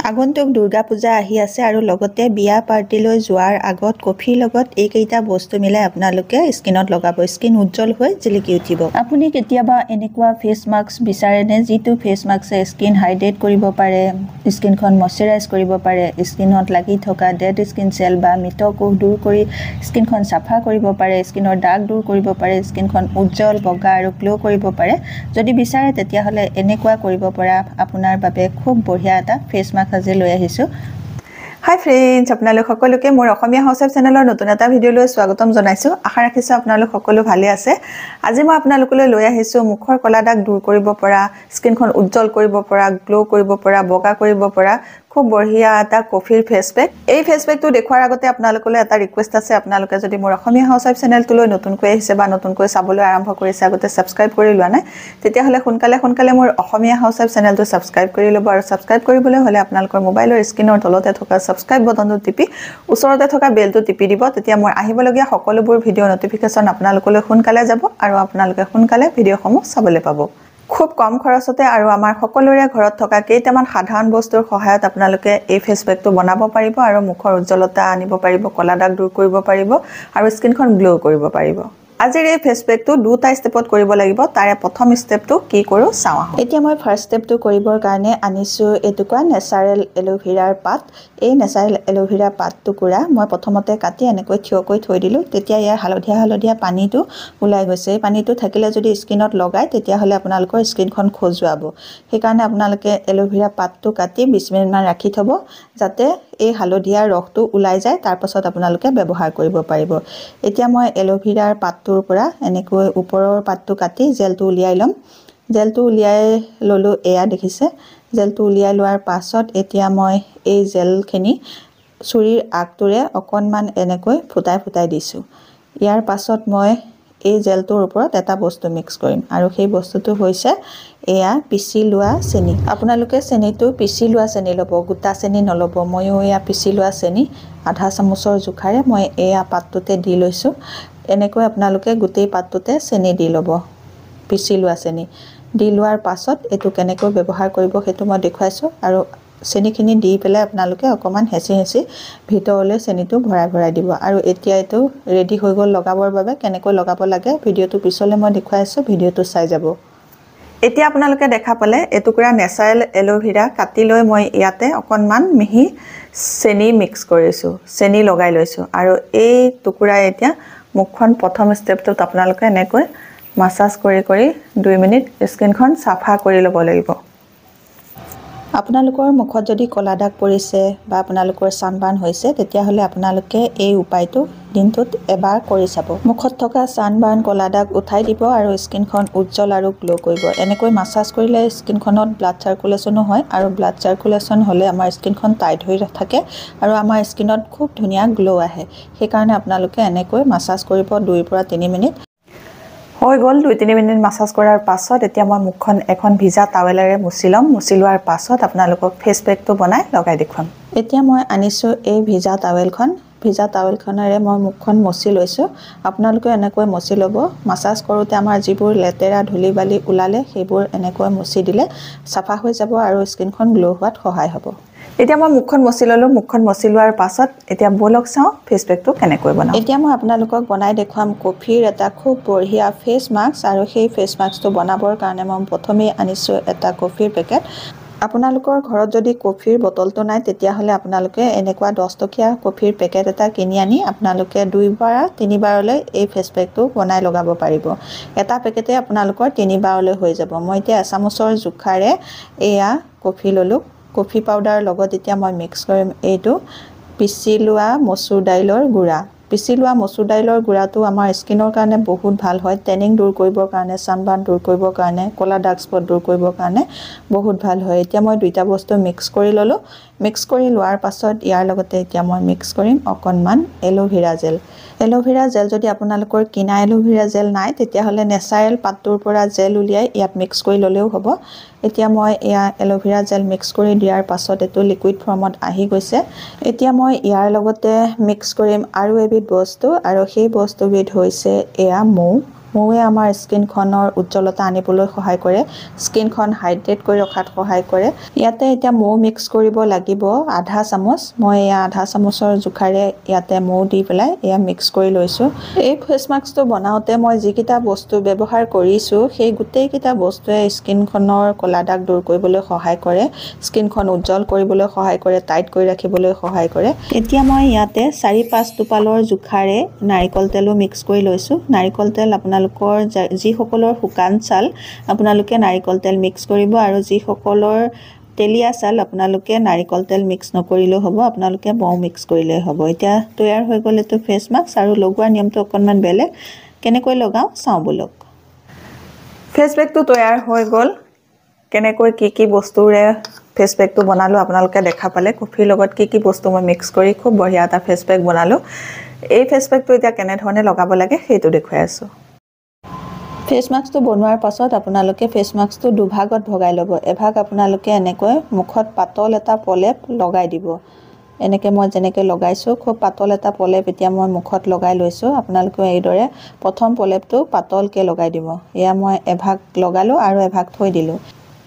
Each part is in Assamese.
আগন্তুক দুৰ্গা পূজা আহি আছে আৰু লগতে বিয়া পাৰ্টিলৈ যোৱাৰ আগত কফিৰ লগত এইকেইটা বস্তু মিলাই আপোনালোকে স্কিনত লগাব। স্কিন উজ্জ্বল হৈ জিলিকি উঠিব। আপুনি কেতিয়াবা এনেকুৱা ফেচ মাস্ক বিচাৰেনে যিটো ফেচ মাস্কে স্কিন হাইড্ৰেট কৰিব পাৰে, স্কিনখন মইশ্চাৰাইজ কৰিব পাৰে, স্কিনত লাগি থকা ডেড স্কিন চেল বা মৃত কোষ দূৰ কৰি স্কিনখন চাফা কৰিব পাৰে, স্কিনৰ দাগ দূৰ কৰিব পাৰে, স্কিনখন উজ্জ্বল বগা আৰু গ্লো কৰিব পাৰে। যদি বিচাৰে তেতিয়াহ'লে এনেকুৱা কৰিব পৰা আপোনাৰ বাবে খুব বঢ়িয়া এটা ফেচ মাস্ক আজি লৈ আহিছোঁ। হাই ফ্ৰেণ্ডছ, আপোনালোক সকলোকে মোৰ অসমীয়া হাউচৱাইফ চেনেলৰ নতুন এটা ভিডিঅ'লৈ স্বাগতম জনাইছোঁ। আশা ৰাখিছোঁ আপোনালোক সকলো ভালে আছে। আজি মই আপোনালোকলৈ লৈ আহিছোঁ মুখৰ কলা দাগ দূৰ কৰিব পৰা, স্কিনখন উজ্জ্বল কৰিব পৰা, গ্লো কৰিব পৰা, বগা কৰিব পৰা খুব বঢ়িয়া এটা কফিৰ ফেচ পেক। এই ফেচ পেকটো দেখুৱাৰ আগতে আপোনালোকলৈ এটা ৰিকুৱেষ্ট আছে। আপোনালোকে যদি মোৰ অসমীয়া হাউচৱাইফ চেনেলটোলৈ নতুনকৈ আহিছে বা নতুনকৈ চাবলৈ আৰম্ভ কৰিছে, আগতে ছাবস্ক্ৰাইব কৰি লোৱা নাই, তেতিয়াহ'লে সোনকালে মোৰ অসমীয়া হাউচৱাইফ চেনেলটো ছাবস্ক্ৰাইব কৰি ল'ব। আৰু ছাবস্ক্ৰাইব কৰিবলৈ হ'লে আপোনালোকৰ মোবাইলৰ স্ক্ৰীনৰ তলতে থকা ছাবস্ক্ৰাইব বটনটো টিপি ওচৰতে থকা বেলটো টিপি দিব। তেতিয়া মই আহিবলগীয়া সকলোবোৰ ভিডিঅ' নটিফিকেশ্যন আপোনালোকলৈ সোনকালে যাব আৰু আপোনালোকে সোনকালে ভিডিঅ'সমূহ চাবলৈ পাব। খুব কম খৰচতে আৰু আমাৰ সকলোৰে ঘৰত থকা কেইটামান সাধাৰণ বস্তুৰ সহায়ত আপোনালোকে এই ফেচ পেকটো বনাব পাৰিব আৰু মুখৰ উজ্জ্বলতা আনিব পাৰিব, কলা দাগ দূৰ কৰিব পাৰিব আৰু স্কিনখন গ্লো কৰিব পাৰিব। আজিৰ এই ফেচ পেকটো দুটা ষ্টেপত কৰিব লাগিব। তাৰে প্ৰথম ষ্টেপটো কি কৰোঁ চাওঁ আহক। এতিয়া মই ফাৰ্ষ্ট ষ্টেপটো কৰিবৰ কাৰণে আনিছোঁ এটুকুৰা নেচাৰেল এল'ভেৰাৰ পাত। এই নেচাৰেল এল'ভেৰা পাত টুকুৰা মই প্ৰথমতে কাটি এনেকৈ থিয়কৈ থৈ দিলোঁ। তেতিয়া ইয়াৰ হালধীয়া পানীটো ওলাই গৈছে। এই পানীটো থাকিলে যদি স্কিনত লগায় তেতিয়াহ'লে আপোনালোকৰ স্কিনখন খজুৱাব। সেইকাৰণে আপোনালোকে এল'ভেৰা পাতটো কাটি 20 মিনিটমান ৰাখি থ'ব, যাতে এই হালধীয়া ৰসটো ওলাই যায়। তাৰপাছত আপোনালোকে ব্যৱহাৰ কৰিব পাৰিব। এতিয়া মই এল'ভেৰাৰ পাতটোৰ পৰা এনেকৈ ওপৰৰ পাতটো কাটি জেলটো উলিয়াই ল'ম। জেলটো উলিয়াই ল'লোঁ, এয়া দেখিছে। জেলটো উলিয়াই লোৱাৰ পাছত এতিয়া মই এই জেলখিনি চুৰিৰ আগটোৰে অকণমান এনেকৈ ফুটাই দিছোঁ। ইয়াৰ পাছত মই এই জেলটোৰ ওপৰত এটা বস্তু মিক্স কৰিম আৰু সেই বস্তুটো হৈছে এয়া পিচি লোৱা চেনি। আপোনালোকে চেনিটো পিচি লোৱা চেনি ল'ব, গোটা চেনি নল'ব। ময়ো এয়া পিচি লোৱা চেনি আধা চামুচৰ জোখাৰে মই এয়া পাতটোতে দি লৈছোঁ। এনেকৈ আপোনালোকে গোটেই পাতটোতে চেনি দি ল'ব, পিচি লোৱা চেনি। দি লোৱাৰ পাছত এইটো কেনেকৈ ব্যৱহাৰ কৰিব সেইটো মই দেখুৱাইছোঁ। আৰু চেনিখিনি দি পেলাই আপোনালোকে অকণমান হেঁচি ভিতৰলৈ চেনিটো ভৰাই দিব। আৰু এতিয়া এইটো ৰেডি হৈ গ'ল লগাবৰ বাবে। কেনেকৈ লগাব লাগে ভিডিঅ'টো পিছলৈ মই দেখুৱাইছোঁ, ভিডিঅ'টো চাই যাব। এতিয়া আপোনালোকে দেখা পালে এটুকুৰা নেচাৰেল এল'ভেৰা কাটি লৈ মই ইয়াতে অকণমান মিহি চেনি মিক্স কৰিছোঁ, চেনি লগাই লৈছোঁ। আৰু এই টুকুৰাই এতিয়া মুখখন প্ৰথম ষ্টেপটোত আপোনালোকে এনেকৈ মাছাজ কৰি 2 মিনিট স্কিনখন চাফা কৰি ল'ব লাগিব। আপোনালোকৰ মুখত যদি কলা দাগ পৰিছে বা আপোনালোকৰ ছানবাৰ্ণ হৈছে তেতিয়াহ'লে আপোনালোকে এই উপায়টো দিনটোত এবাৰ কৰি চাব। মুখত থকা ছানবাৰ্ণ কলা দাগ উঠাই দিব আৰু স্কিনখন উজ্জ্বল আৰু গ্লো কৰিব। এনেকৈ মাছাজ কৰিলে স্কিনখনত ব্লাড চাৰ্কুলেশ্যনো হয় আৰু ব্লাড চাৰ্কুলেশ্যন হ'লে আমাৰ স্কিনখন টাইট হৈ থাকে আৰু আমাৰ স্কিনত খুব ধুনীয়া গ্লো আহে। সেইকাৰণে আপোনালোকে এনেকৈ মাছাজ কৰিব 2 পৰা 3 মিনিট। হৈ গ'ল 2-3 মিনিট মাছাজ কৰাৰ পাছত এতিয়া মই মুখখন এখন ভিজা টাৱেলেৰে মুচি ল'ম। মুচি লোৱাৰ পাছত আপোনালোকক ফেচ পেকটো বনাই লগাই দেখুৱাম। এতিয়া মই আনিছোঁ এই ভিজা টাৱেলখন। ভিজা টাৱেলখনেৰে মই মুখখন মচি লৈছোঁ। আপোনালোকে এনেকৈ মচি ল'ব। মাছাজ কৰোঁতে আমাৰ যিবোৰ লেতেৰা ধূলি বালি ওলালে সেইবোৰ এনেকৈ মচি দিলে চাফা হৈ যাব আৰু স্কিনখন গ্লো হোৱাত সহায় হ'ব। এতিয়া মই মুখখন মচি ল'লোঁ। মুখখন মচি লোৱাৰ পাছত এতিয়া ব'লক চাওঁ ফেচ পেকটো কেনেকৈ বনাওঁ। এতিয়া মই আপোনালোকক বনাই দেখুৱাম কফিৰ এটা খুব বঢ়িয়া ফেচ মাস্ক। আৰু সেই ফেচ মাস্কটো বনাবৰ কাৰণে মই প্ৰথমেই আনিছোঁ এটা কফিৰ পেকেট। আপোনালোকৰ ঘৰত যদি কফিৰ বটলটো নাই তেতিয়াহ'লে আপোনালোকে এনেকুৱা 10 টকীয়া কফিৰ পেকেট এটা কিনি আনি আপোনালোকে 2 বা 3 বাৰলৈ এই ফেচ পেকটো বনাই লগাব পাৰিব। এটা পেকেটে আপোনালোকৰ 3 বাৰলৈ হৈ যাব। মই এতিয়া এচামুচৰ জোখাৰে এয়া কফি ল'লোঁ। কফি পাউডাৰৰ লগত এতিয়া মই মিক্স কৰিম এইটো পিচি লোৱা মচুৰ দাইলৰ গুড়া। পিচি লোৱা মচুৰ দাইলৰ গুড়াটো আমাৰ স্কিনৰ কাৰণে বহুত ভাল হয়। টেনিং দূৰ কৰিবৰ কাৰণে, ছানবাৰ্ণ দূৰ কৰিবৰ কাৰণে, ক'লা ডাৰ্ক স্পট দূৰ কৰিবৰ কাৰণে বহুত ভাল হয়। এতিয়া মই 2টা বস্তু মিক্স কৰি ল'লোঁ। মিক্স কৰি লোৱাৰ পাছত ইয়াৰ লগতে এতিয়া মই মিক্স কৰিম অকণমান এল'ভেৰা জেল। এল'ভেৰা জেল যদি আপোনালোকৰ কিনা এল'ভেৰা জেল নাই তেতিয়াহ'লে নেচাৰেল পাতটোৰ পৰা জেল উলিয়াই ইয়াত মিক্স কৰি ল'লেও হ'ব। এতিয়া মই এয়া এল'ভেৰা জেল মিক্স কৰি দিয়াৰ পাছত এইটো লিকুইড ফৰ্মত আহি গৈছে। এতিয়া মই ইয়াৰ লগতে মিক্স কৰিম আৰু এবিধ বস্তু আৰু সেই বস্তুবিধ হৈছে এয়া মৌ। মৌৱে আমাৰ স্কিনখনৰ উজ্জ্বলতা আনিবলৈ সহায় কৰে, স্কিনখন হাইড্ৰেট কৰি ৰখাত সহায় কৰে। ইয়াতে এতিয়া মৌ মিক্স কৰিব লাগিব আধা চামুচ। মই এয়া আধা চামুচৰ জোখাৰে ইয়াতে মৌ দি পেলাই এয়া মিক্স কৰি লৈছোঁ। এই ফেচ মাস্কটো বনাওঁতে মই যিকেইটা বস্তু ব্যৱহাৰ কৰিছোঁ সেই গোটেইকেইটা বস্তুৱে স্কিনখনৰ ক'লা দাগ দূৰ কৰিবলৈ সহায় কৰে, স্কিনখন উজ্জ্বল কৰিবলৈ সহায় কৰে, টাইট কৰি ৰাখিবলৈ সহায় কৰে। এতিয়া মই ইয়াতে 4-5 টোপালৰ জোখাৰে নাৰিকল তেলো মিক্স কৰি লৈছোঁ। নাৰিকল তেল আপোনালোকৰ যিসকলৰ শুকান ছাল আপোনালোকে নাৰিকল তেল মিক্স কৰিব, আৰু যিসকলৰ তেলীয়া ছাল আপোনালোকে নাৰিকল তেল মিক্স নকৰিলেও হ'ব, আপোনালোকে মৌ মিক্স কৰিলেই হ'ব। এতিয়া তৈয়াৰ হৈ গ'ল এইটো ফেচ মাস্ক, আৰু লগোৱাৰ নিয়মটো অকণমান বেলেগ। কেনেকৈ লগাওঁ চাওঁ বলক। ফেচ পেকটো তৈয়াৰ হৈ গ'ল। কেনেকৈ কি বস্তুৰে ফেচ পেকটো বনালোঁ আপোনালোকে দেখা পালে। কফিৰ লগত কি বস্তু মই মিক্স কৰি খুব বঢ়িয়া এটা ফেচ পেক বনালোঁ। এই ফেচ পেকটো এতিয়া কেনেধৰণে লগাব লাগে সেইটো দেখুৱাই আছোঁ। ফেচ মাস্কটো বনোৱাৰ পাছত আপোনালোকে ফেচ মাস্কটো দুভাগত ভগাই ল'ব। এভাগ আপোনালোকে এনেকৈ মুখত পাতল এটা প্ৰলেপ লগাই দিব। এনেকৈ মই যেনেকৈ লগাইছোঁ খুব পাতল এটা প্ৰলেপ এতিয়া মই মুখত লগাই লৈছোঁ। আপোনালোকে এইদৰে প্ৰথম প্ৰলেপটো পাতলকৈ লগাই দিব। এয়া মই এভাগ লগালোঁ আৰু এভাগ থৈ দিলোঁ।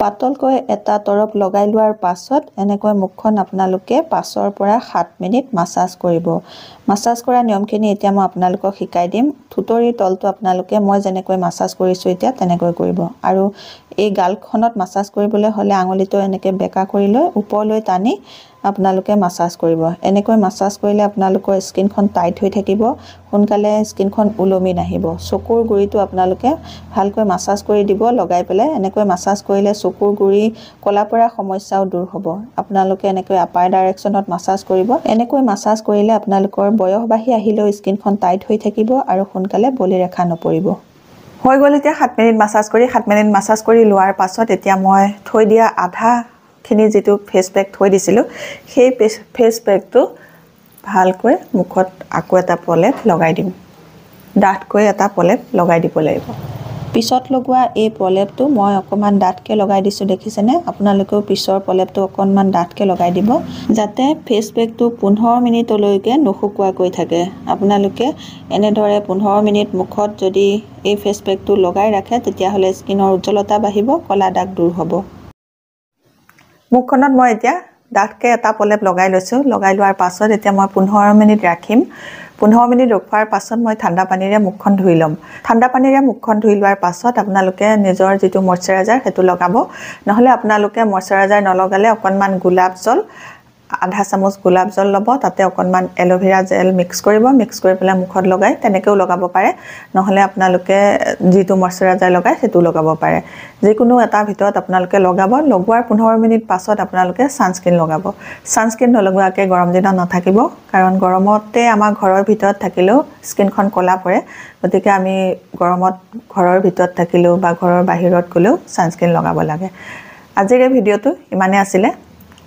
পাতলকৈ এটা তৰপ লগাই লোৱাৰ পাছত এনেকৈ মুখখন আপোনালোকে 5 পৰা 7 মিনিট মাছাজ কৰিব। মাছাজ কৰা নিয়মখিনি এতিয়া মই আপোনালোকক শিকাই দিম। থুতৰিৰ তলটো আপোনালোকে মই যেনেকৈ মাছাজ কৰিছোঁ এতিয়া তেনেকৈ কৰিব, আৰু এই গালখনত মাছাজ কৰিবলৈ হ'লে আঙুলিটো এনেকৈ বেকা কৰি লৈ ওপৰলৈ টানি আপোনালোকে মাছাজ কৰিব। এনেকৈ মাছাজ কৰিলে আপোনালোকৰ স্কিনখন টাইট হৈ থাকিব, সোনকালে স্কিনখন ওলমি নাহিব। চকুৰ গুৰিটো আপোনালোকে ভালকৈ মাছাজ কৰি দিব লগাই পেলাই। এনেকৈ মাছাজ কৰিলে চকুৰ গুৰি ক'লা পৰা সমস্যাও দূৰ হ'ব। আপোনালোকে এনেকৈ আপাৰ ডাইৰেকশ্যনত মাছাজ কৰিব। এনেকৈ মাছাজ কৰিলে আপোনালোকৰ বয়স বাঢ়ি আহিলেও স্কিনখন টাইট হৈ থাকিব আৰু সোনকালে বলি ৰেখা নপৰিব। হৈ গ'ল এতিয়া 7 মিনিট মাছাজ কৰি। 7 মিনিট মাছাজ কৰি লোৱাৰ পাছত এতিয়া মই থৈ দিয়া আধাখিনি যিটো ফেচ পেক থৈ দিছিলোঁ সেই ফেচ পেকটো ভালকৈ মুখত আকৌ এটা প্ৰলেপ লগাই দিম। ডাঠকৈ এটা প্ৰলেপ লগাই দিব লাগিব। পিছত লগোৱা এই প্ৰলেপটো মই অকণমান ডাঠকৈ লগাই দিছোঁ, দেখিছেনে? আপোনালোকেও পিছৰ প্ৰলেপটো অকণমান ডাঠকৈ লগাই দিব, যাতে ফেচ পেকটো 15 মিনিটলৈকে নুশুকুৱাকৈ থাকে। আপোনালোকে এনেদৰে 15 মিনিট মুখত যদি এই ফেচ পেকটো লগাই ৰাখে তেতিয়াহ'লে স্কিনৰ উজ্জ্বলতা বাঢ়িব, ক'লা দাগ দূৰ হ'ব। মুখখনত মই এতিয়া ডাঠকৈ এটা প্ৰলেপ লগাই লৈছোঁ। লগাই লোৱাৰ পাছত এতিয়া মই 15 মিনিট ৰাখিম। 15 মিনিট ৰখোৱাৰ পাছত মই ঠাণ্ডা পানীৰে মুখখন ধুই ল'ম। ঠাণ্ডা পানীৰে মুখখন ধুই লোৱাৰ পাছত আপোনালোকে নিজৰ যিটো মইশ্চাৰাইজাৰ সেইটো লগাব। নহ'লে আপোনালোকে মইশ্চাৰাইজাৰ নলগালে অকণমান গোলাপ জল, আধা চামুচ গোলাপ জল ল'ব, তাতে অকণমান এল'ভেৰা জেল মিক্স কৰিব। মিক্স কৰি পেলাই মুখত লগাই তেনেকৈও লগাব পাৰে। নহ'লে আপোনালোকে যিটো মইশ্চাৰাইজাৰ লগায় সেইটো লগাব পাৰে। যিকোনো এটা ভিতৰত আপোনালোকে লগাব। লগোৱাৰ 15 মিনিট পাছত আপোনালোকে ছানস্ক্ৰীন লগাব। ছানস্ক্ৰীন নলগোৱাকৈ গৰম দিনত নাথাকিব, কাৰণ গৰমতে আমাৰ ঘৰৰ ভিতৰত থাকিলেও স্কিনখন ক'লা পৰে। গতিকে আমি গৰমত ঘৰৰ ভিতৰত থাকিলেও বা ঘৰৰ বাহিৰত গ'লেও ছানস্ক্ৰীন লগাব লাগে। আজিৰ এই ভিডিঅ'টো ইমানেই আছিলে।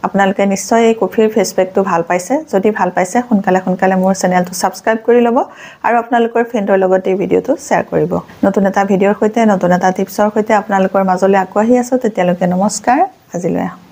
আপোনালোকে নিশ্চয় এই কফিৰ ফেচ পেকটো ভাল পাইছে। যদি ভাল পাইছে সোনকালে মোৰ চেনেলটো ছাবস্ক্ৰাইব কৰি ল'ব, আৰু আপোনালোকৰ ফ্ৰেণ্ডৰ লগত এই ভিডিঅ'টো শ্বেয়াৰ কৰিব। নতুন এটা ভিডিঅ'ৰ সৈতে, নতুন এটা টিপছৰ সৈতে আপোনালোকৰ মাজলৈ আকৌ আহি আছোঁ। তেতিয়ালৈকে নমস্কাৰ, আজিলৈ আহোঁ।